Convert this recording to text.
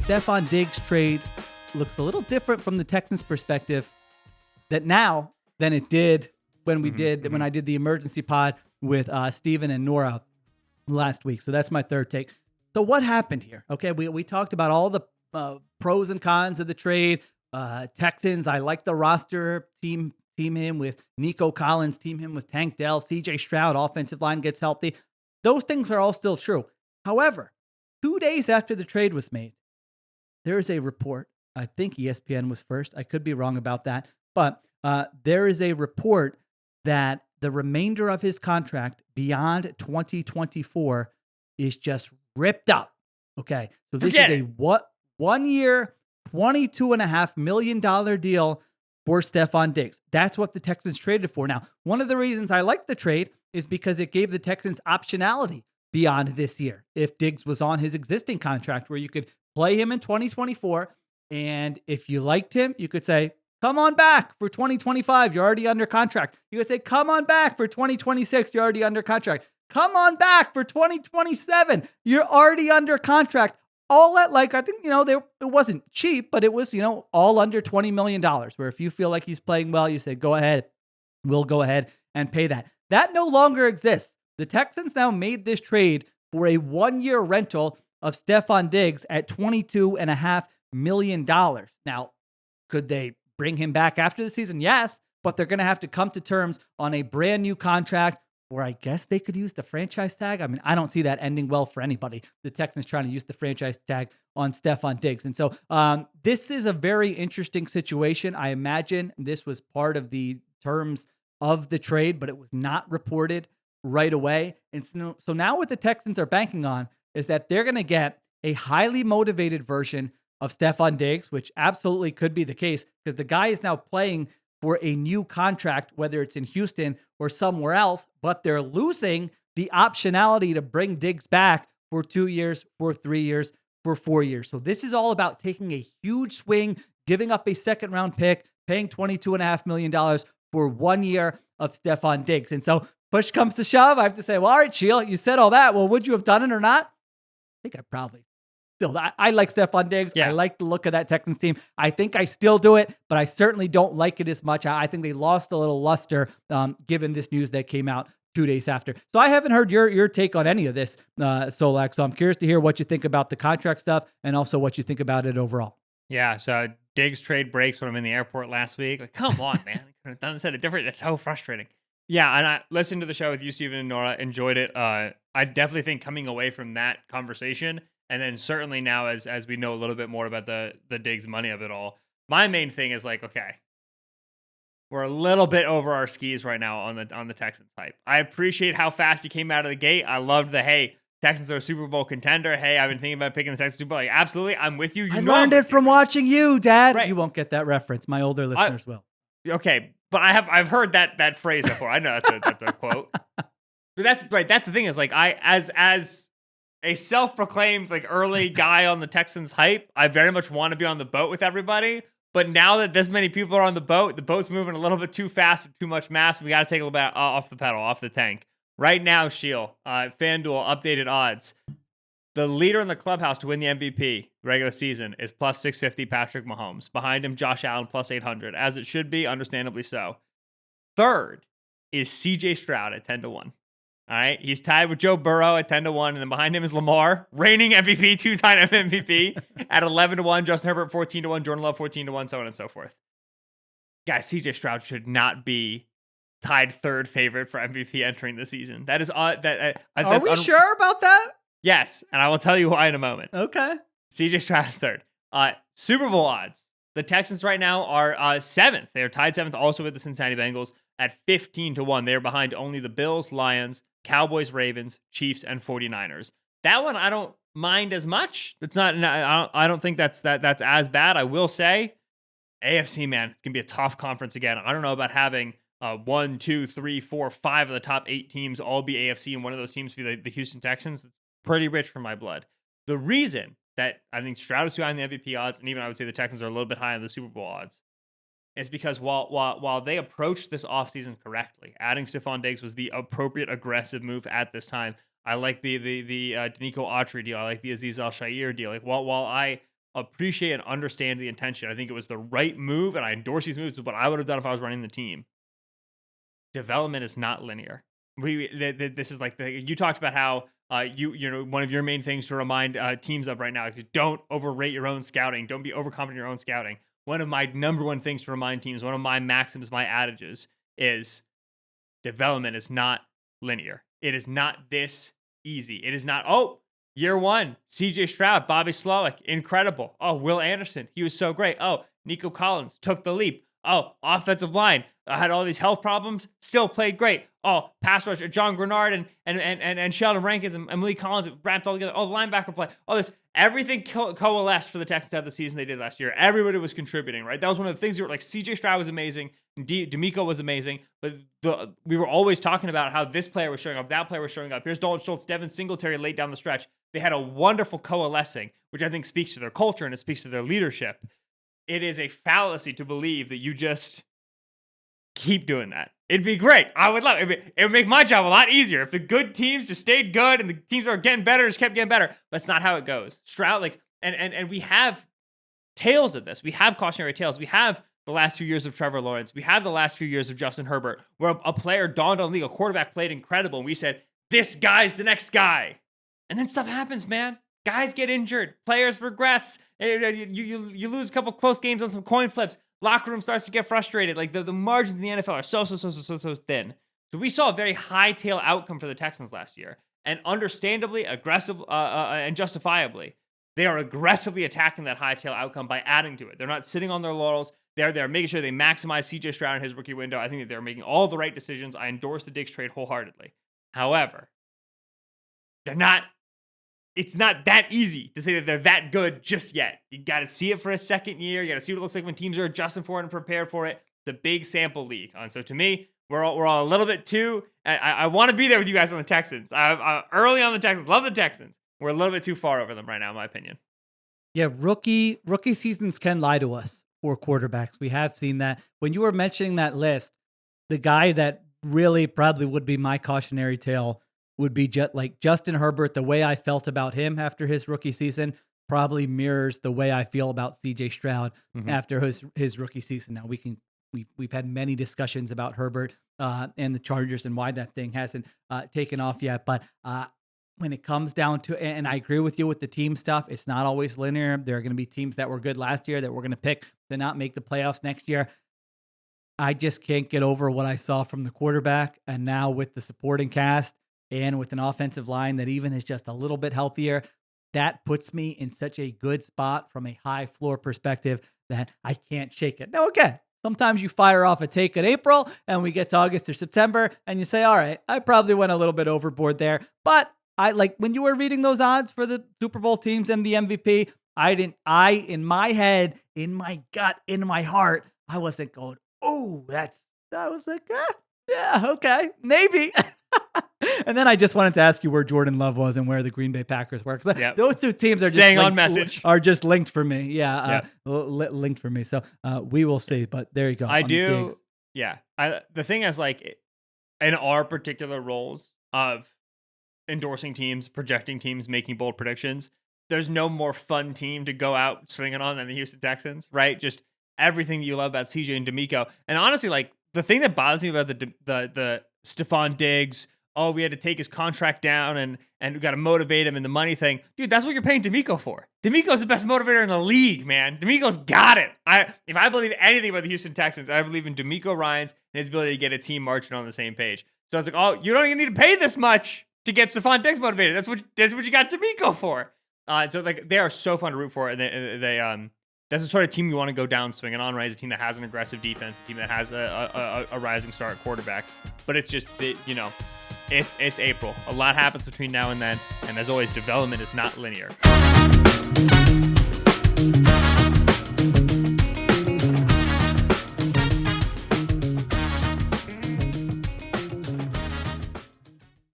Stefon Diggs trade looks a little different from the Texans' perspective now than it did when when I did the emergency pod with Steven and Nora last week. So that's my third take. So what happened here? Okay, we talked about all the pros and cons of the trade. Texans, I like the roster. Team him with Nico Collins, team him with Tank Dell, CJ Stroud, offensive line gets healthy. Those things are all still true. However, 2 days after the trade was made, there is a report. I think ESPN was first. I could be wrong about that. But there is a report that the remainder of his contract beyond 2024 is just ripped up. Okay. So this is a 1 year, $22.5 million deal for Stefon Diggs. That's what the Texans traded for. Now, one of the reasons I like the trade is because it gave the Texans optionality beyond this year. If Diggs was on his existing contract where you could play him in 2024, and if you liked him, you could say, come on back for 2025. You're already under contract. You could say, come on back for 2026. You're already under contract. Come on back for 2027. You're already under contract. All at I think, it wasn't cheap, but it was, all under $20 million, where if you feel like he's playing well, you say, go ahead. We'll go ahead and pay that. That no longer exists. The Texans now made this trade for a 1 year rental of Stefon Diggs at $22.5 million. Now, could they bring him back after the season? Yes, but they're going to have to come to terms on a brand new contract, or I guess they could use the franchise tag. I mean, I don't see that ending well for anybody. The Texans trying to use the franchise tag on Stefon Diggs. And so this is a very interesting situation. I imagine this was part of the terms of the trade, but it was not reported right away. And so now what the Texans are banking on is that they're going to get a highly motivated version of Stefon Diggs, which absolutely could be the case because the guy is now playing for a new contract, whether it's in Houston or somewhere else, but they're losing the optionality to bring Diggs back for 2 years, for 3 years, for 4 years. So this is all about taking a huge swing, giving up a second round pick, paying $22.5 million for 1 year of Stefon Diggs. And so push comes to shove, I have to say, well, all right, Sheil, you said all that. Well, would you have done it or not? I think I probably still, I like Stefon Diggs. Yeah. I like the look of that Texans team. I think I still do it, but I certainly don't like it as much. I think they lost a little luster given this news that came out 2 days after. So I haven't heard your take on any of this, Solak. So I'm curious to hear what you think about the contract stuff and also what you think about it overall. Yeah, so Diggs trade breaks when I'm in the airport last week. Like, come on, man. I could have done it different. It's so frustrating. Yeah, and I listened to the show with you, Steven and Nora, enjoyed it. I definitely think coming away from that conversation, and then certainly now as we know a little bit more about the Diggs money of it all, my main thing is okay, we're a little bit over our skis right now on the Texans hype. I appreciate how fast he came out of the gate. I loved hey, Texans are a Super Bowl contender. Hey, I've been thinking about picking the Texans Super Bowl. Absolutely, I'm with you. I learned it from watching you, Dad. Right. You won't get that reference. My older listeners will. Okay, but I've heard that phrase before. I know that's a quote. But that's right. That's the thing is I as a self-proclaimed early guy on the Texans hype, I very much want to be on the boat with everybody. But now that this many people are on the boat's moving a little bit too fast with too much mass. We got to take a little bit off the pedal, off the tank. Right now, Sheil, FanDuel updated odds. The leader in the clubhouse to win the MVP regular season is plus 650 Patrick Mahomes. Behind him, Josh Allen plus 800, as it should be, understandably so. Third is CJ Stroud at 10-1. All right, he's tied with Joe Burrow at 10-1, and then behind him is Lamar, reigning MVP, two-time MVP at 11-1. Justin Herbert 14-1, Jordan Love 14-1, so on and so forth. Guys, CJ Stroud should not be tied third favorite for MVP entering the season. That is are we sure about that? Yes, and I will tell you why in a moment. Okay. CJ Stroud is third. Super Bowl odds. The Texans right now are seventh. They are tied seventh also with the Cincinnati Bengals at 15-1. They are behind only the Bills, Lions, Cowboys, Ravens, Chiefs, and 49ers. That one I don't mind as much. It's not. I don't think that's as bad. I will say, AFC, man, it's gonna be a tough conference again. I don't know about having 1, 2, 3, 4, 5 of the top 8 teams all be AFC, and one of those teams be the Houston Texans. It's pretty rich for my blood. The reason that I think Stroud is too high in the MVP odds, and even I would say the Texans are a little bit high on the Super Bowl odds, is because while they approached this offseason correctly, adding Stefon Diggs was the appropriate aggressive move at this time. I like the Danico Autry deal. I like the Aziz Al-Shaair deal. While I appreciate and understand the intention. I think it was the right move, and I endorse these moves. It's what I would have done if I was running the team. Development is not linear. This is like you talked about how you know one of your main things to remind teams of right now is don't overrate your own scouting. Don't be overconfident in your own scouting. One of my number one things to remind teams, one of my maxims, my adages is development is not linear. It is not this easy. It is not, oh, year one, CJ Stroud, Bobby Slowick, incredible. Oh, Will Anderson, he was so great. Oh, Nico Collins took the leap. Oh, offensive line had all these health problems, still played great. Oh, pass rusher, John Grenard and Sheldon Rankins and Malik Collins wrapped all together. Oh, the linebacker play. Oh, everything coalesced for the Texans to have the season they did last year. Everybody was contributing, right? That was one of the things we were like, CJ Stroud was amazing. D'Amico was amazing. But we were always talking about how this player was showing up, that player was showing up. Here's Dalton Schultz, Devin Singletary late down the stretch. They had a wonderful coalescing, which I think speaks to their culture and it speaks to their leadership. It is a fallacy to believe that you just keep doing that. It'd be great. I would love it. It would make my job a lot easier if the good teams just stayed good and the teams that are getting better just kept getting better. But that's not how it goes. Stroud, and we have tales of this. We have cautionary tales. We have the last few years of Trevor Lawrence. We have the last few years of Justin Herbert, where a player dawned on the league, a quarterback played incredible, and we said, this guy's the next guy. And then stuff happens, man. Guys get injured. Players regress. You lose a couple close games on some coin flips. Locker room starts to get frustrated. Like the margins in the NFL are so thin. So we saw a very high tail outcome for the Texans last year. And understandably, aggressive, and justifiably, they are aggressively attacking that high tail outcome by adding to it. They're not sitting on their laurels. They're making sure they maximize CJ Stroud in his rookie window. I think that they're making all the right decisions. I endorse the Diggs trade wholeheartedly. However, it's not that easy to say that they're that good just yet. You got to see it for a second year. You got to see what it looks like when teams are adjusting for it and prepared for it. It's a big sample league. And so to me, we're all a little bit too. I want to be there with you guys on the Texans. Early on the Texans, love the Texans. We're a little bit too far over them right now, in my opinion. Yeah, rookie seasons can lie to us for quarterbacks. We have seen that. When you were mentioning that list, the guy that really probably would be my cautionary tale would be just like Justin Herbert. The way I felt about him after his rookie season probably mirrors the way I feel about CJ Stroud after his rookie season. Now we've had many discussions about Herbert and the Chargers and why that thing hasn't taken off yet. But when it comes down to, and I agree with you with the team stuff, it's not always linear. There are going to be teams that were good last year that we're going to pick to not make the playoffs next year. I just can't get over what I saw from the quarterback. And now with the supporting cast, and with an offensive line that even is just a little bit healthier, that puts me in such a good spot from a high floor perspective that I can't shake it. Now, again, sometimes you fire off a take in April and we get to August or September and you say, all right, I probably went a little bit overboard there. But I like when you were reading those odds for the Super Bowl teams and the MVP, in my head, in my gut, in my heart, I wasn't going, I was like, yeah, okay, maybe. And then I just wanted to ask you where Jordan Love was and where the Green Bay Packers were. Because those two teams are staying on message. Are just linked for me. Linked for me. So we will see. But there you go. I do. Yeah. The thing is, like, in our particular roles of endorsing teams, projecting teams, making bold predictions, there's no more fun team to go out swinging on than the Houston Texans, right? Just everything you love about CJ and D'Amico. And honestly, like, the thing that bothers me about the Stefon Diggs, we had to take his contract down and we got to motivate him in the money thing. Dude, that's what you're paying D'Amico for. D'Amico's the best motivator in the league, man. D'Amico's got it. If I believe anything about the Houston Texans, I believe in D'Amico Ryans and his ability to get a team marching on the same page. So I was like, you don't even need to pay this much to get Stefon Diggs motivated. That's what you got D'Amico for. So like they are so fun to root for, and they that's the sort of team you want to go down swinging on, right? It's a team that has an aggressive defense, a team that has a rising star at quarterback. But it's just, it's April. A lot happens between now and then. And as always, development is not linear.